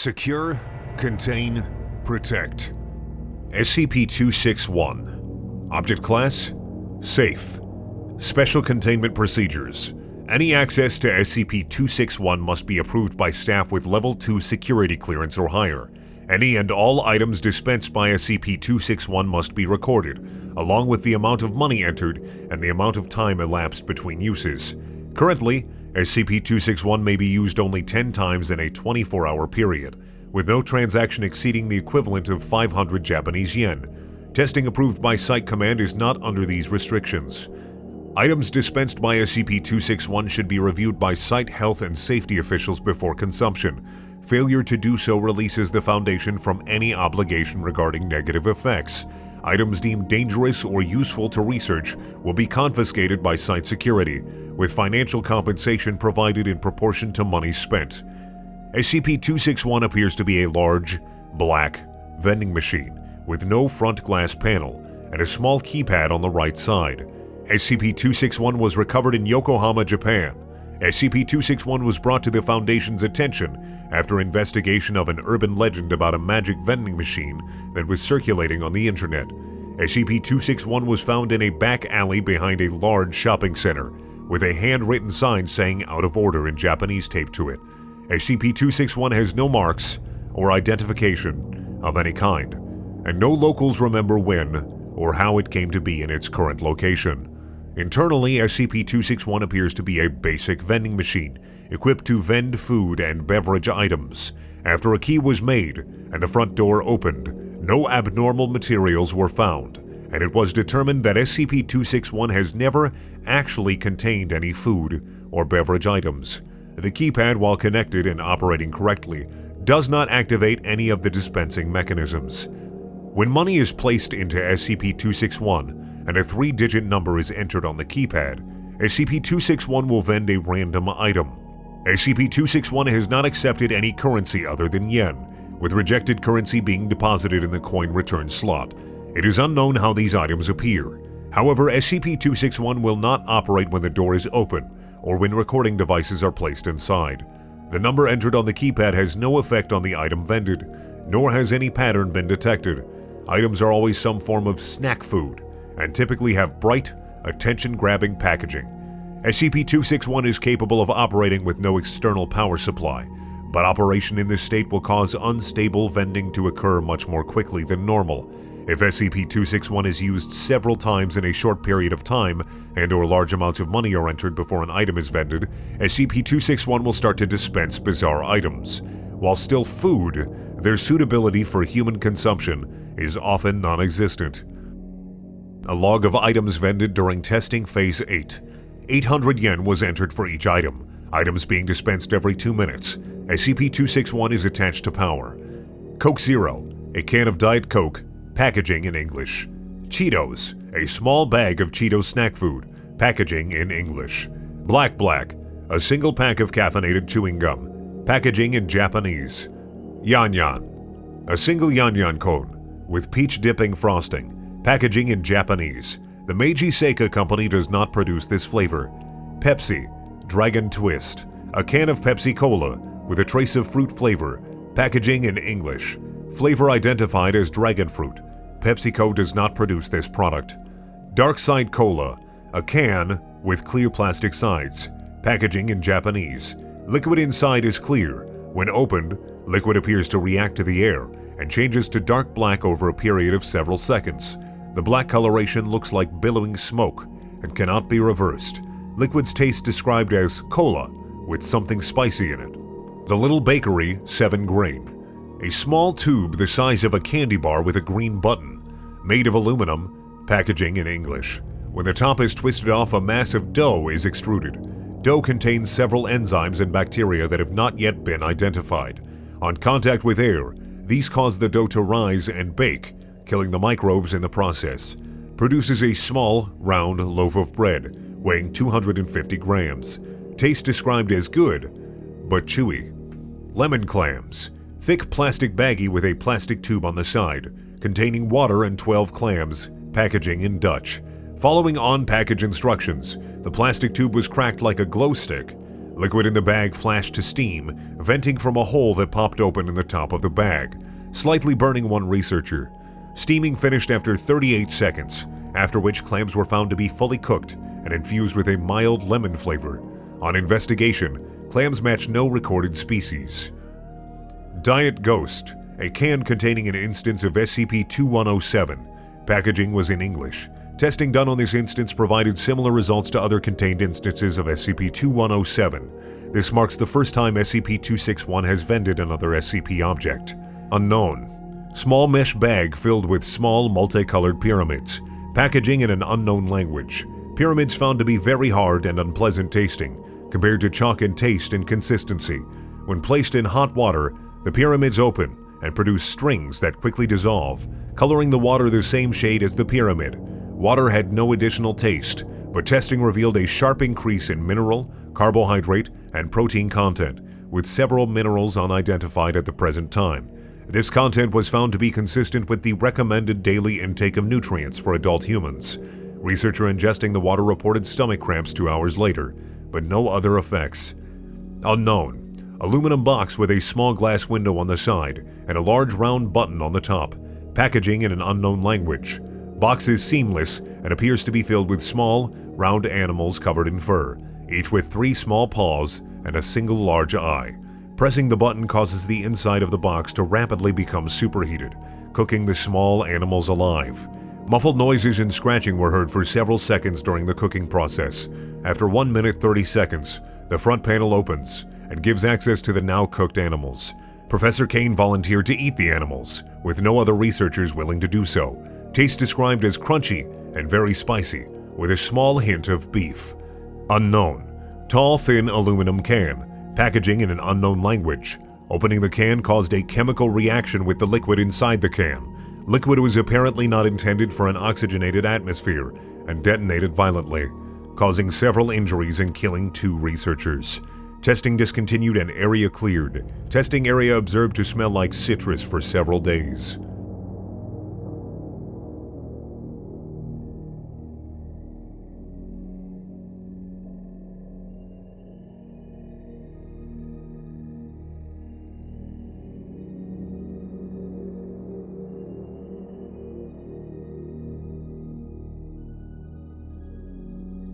Secure, contain, protect. SCP-261. Object Class: Safe. Special Containment Procedures. Any access to SCP-261 must be approved by staff with Level 2 security clearance or higher. Any and all items dispensed by SCP-261 must be recorded, along with the amount of money entered and the amount of time elapsed between uses. Currently, SCP-261 may be used only 10 times in a 24-hour period, with no transaction exceeding the equivalent of 500 Japanese yen. Testing approved by Site Command is not under these restrictions. Items dispensed by SCP-261 should be reviewed by Site Health and Safety officials before consumption. Failure to do so releases the Foundation from any obligation regarding negative effects. Items deemed dangerous or useful to research will be confiscated by Site Security, with financial compensation provided in proportion to money spent. SCP-261 appears to be a large, black, vending machine with no front glass panel and a small keypad on the right side. SCP-261 was recovered in Yokohama, Japan. SCP-261 was brought to the Foundation's attention after investigation of an urban legend about a magic vending machine that was circulating on the internet. SCP-261 was found in a back alley behind a large shopping center, with a handwritten sign saying "out of order" in Japanese taped to it. SCP-261 has no marks or identification of any kind, and no locals remember when or how it came to be in its current location. Internally, SCP-261 appears to be a basic vending machine, equipped to vend food and beverage items. After a key was made and the front door opened, no abnormal materials were found, and it was determined that SCP-261 has never actually contained any food or beverage items. The keypad, while connected and operating correctly, does not activate any of the dispensing mechanisms. When money is placed into SCP-261 and a 3-digit number is entered on the keypad, SCP-261 will vend a random item. SCP-261 has not accepted any currency other than yen, with rejected currency being deposited in the coin return slot. It is unknown how these items appear. However, SCP-261 will not operate when the door is open or when recording devices are placed inside. The number entered on the keypad has no effect on the item vended, nor has any pattern been detected. Items are always some form of snack food and typically have bright, attention-grabbing packaging. SCP-261 is capable of operating with no external power supply, but operation in this state will cause unstable vending to occur much more quickly than normal. If SCP-261 is used several times in a short period of time and/or large amounts of money are entered before an item is vended, SCP-261 will start to dispense bizarre items. While still food, their suitability for human consumption is often non-existent. A log of items vended during testing Phase 8. 800 yen was entered for each item, items being dispensed every 2 minutes. SCP-261 is attached to power. Coke Zero, a can of Diet Coke, packaging in English. Cheetos, a small bag of Cheetos snack food, packaging in English. Black, a single pack of caffeinated chewing gum, packaging in Japanese. Yan Yan, a single Yan Yan cone with peach dipping frosting, packaging in Japanese. The Meiji Seika Company does not produce this flavor. Pepsi, Dragon Twist, a can of Pepsi Cola with a trace of fruit flavor, packaging in English. Flavor identified as dragon fruit. PepsiCo does not produce this product. Dark Side Cola, a can with clear plastic sides, packaging in Japanese. Liquid inside is clear. When opened, liquid appears to react to the air and changes to dark black over a period of several seconds. The black coloration looks like billowing smoke and cannot be reversed. Liquid's taste described as cola with something spicy in it. The Little Bakery 7 Grain, a small tube the size of a candy bar with a green button, made of aluminum, packaging in English. When the top is twisted off, a mass of dough is extruded. Dough contains several enzymes and bacteria that have not yet been identified. On contact with air, these cause the dough to rise and bake, killing the microbes in the process. Produces a small, round loaf of bread, weighing 250 grams. Taste described as good, but chewy. Lemon clams, thick plastic baggie with a plastic tube on the side, containing water and 12 clams, packaging in Dutch. Following on-package instructions, the plastic tube was cracked like a glow stick. Liquid in the bag flashed to steam, venting from a hole that popped open in the top of the bag, slightly burning one researcher. Steaming finished after 38 seconds, after which clams were found to be fully cooked and infused with a mild lemon flavor. On investigation, clams match no recorded species. Diet Ghost, a can containing an instance of SCP-2107. Packaging was in English. Testing done on this instance provided similar results to other contained instances of SCP-2107. This marks the first time SCP-261 has vended another SCP object. Unknown. Small mesh bag filled with small multicolored pyramids. Packaging in an unknown language. Pyramids found to be very hard and unpleasant tasting, compared to chalk in taste and consistency. When placed in hot water, the pyramids open and produce strings that quickly dissolve, coloring the water the same shade as the pyramid. Water had no additional taste, but testing revealed a sharp increase in mineral, carbohydrate, and protein content, with several minerals unidentified at the present time. This content was found to be consistent with the recommended daily intake of nutrients for adult humans. Researcher ingesting the water reported stomach cramps 2 hours later, but no other effects. Unknown. Aluminum box with a small glass window on the side and a large round button on the top. Packaging in an unknown language. Box is seamless and appears to be filled with small, round animals covered in fur, each with 3 small paws and a single large eye. Pressing the button causes the inside of the box to rapidly become superheated, cooking the small animals alive. Muffled noises and scratching were heard for several seconds during the cooking process. After 1 minute 30 seconds, the front panel opens and gives access to the now cooked animals. Professor Kane volunteered to eat the animals, with no other researchers willing to do so. Taste described as crunchy and very spicy, with a small hint of beef. Unknown. Tall, thin aluminum can. Packaging in an unknown language. Opening the can caused a chemical reaction with the liquid inside the can. Liquid was apparently not intended for an oxygenated atmosphere and detonated violently, causing several injuries and killing 2 researchers. Testing discontinued and area cleared. Testing area observed to smell like citrus for several days.